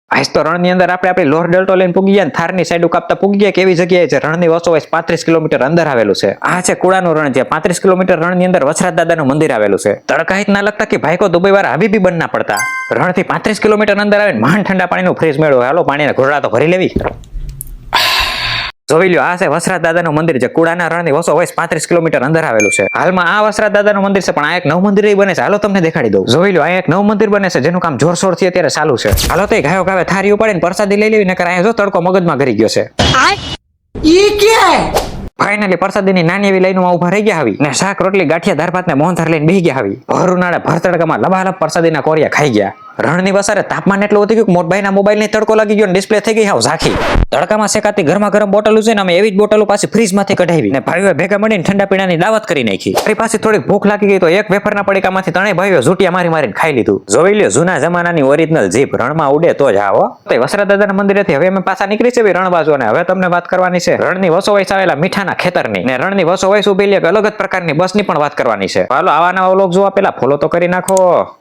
આજ તો રણની અંદર આપણી લોર ડેલ્ટો લઈને પૂગી ગયા, થારની સાઈડ કાપતા પૂગી ગયા. કેવી જગ્યાએ છે? રણની વચ્ચોવચ 35 કિલોમીટર અંદર આવેલું છે. આ છે કુડાનું રણ, જે 35 કિલોમીટર રણની અંદર વછરાજ દાદાનું મંદિર આવેલું છે. તડકા ના લગતા કે ભાઈ કો દુબઈ વાળા હબીબી બન ના પડતા. રણથી 35 કિલોમીટર અંદર આવીને મહાન ઠંડા પાણીનું ફ્રીજ મેળવો. હાલો પાણીના ઘોડા તો ભરી લેવી. જોઈ લ્યો, આ છે વસરાજ દાદાનું મંદિર, જે કુડાના રણની વચ્ચોવચ 35 કિલોમીટર અંદર આવેલું છે. હાલમાં આ વસરાજ દાદાનું મંદિર છે, પણ આ એક નવું મંદિર બને છે. હાલો તમને દેખાડી દઉં. જોઈ લો, આ એક નવું મંદિર બને છે, જેનું કામ જોરશોરથી અત્યારે ચાલુ છે. હાલો તો ગાયો ગાવે થારી ઉપાડીને પ્રસાદી લઈ લેવી, નકર અહીંયા જો તડકો મગજમાં ગરી ગયો છે. ફાઇનલી પ્રસાદીની નાની એવી લાઈનમાં ઉભા રહી ગયા આવી, ને શાક રોટલી ગાંઠિયા દાળ ભાત ને મોહનથાળ લઈને બેસી ગયા આવી. ભર ઉનાળે ભર તડકામાં લબાલબ પ્રસાદીના કોરિયા ખાઈ ગયા. રણની વસારે તાપમાન એટલું વધી ગયું કે મોટભાઈના મોબાઈલ ને તડકો લાગી ગયો, ડિસ્પ્લે થઈ ગઈ હાવ ઝાંખી. તડકામાં શેકાતી ગરમા ગરમ બોટલો છે ને અમે એવી જ બોટલો પાછી ફ્રીજમાંથી કઢાવી, ને ભાઈઓએ ભેગા મળીને ઠંડા પીણાની દાવત કરી નાખી. ફરી પાછી થોડીક ભૂખ લાગી ગઈ તો એક વેફરના પડીકામાંથી ત્રણેય ભાઈઓ ઝૂટિયા મારી મારીને ખાઈ લીધું. જોઈ લ્યો, જૂના જમાનાની ઓરિજિનલ જીપ રણમાં ઉડે તો જ આવો. તો વસરાજ દાદાના મંદિરેથી હવે અમે પાછા નીકળી છે રણ બાજુ, અને હવે તમને વાત કરવાની છે રણની વચ્ચોવચ આવેલા મીઠાના ખેતરની, ને રણની વચ્ચોવચ ઉભેલી એક અલગ જ પ્રકારની બસની પણ વાત કરવાની છે. હાલો, આવા નવા વ્લોગ જોવા પેલા ફોલો તો કરી નાખો.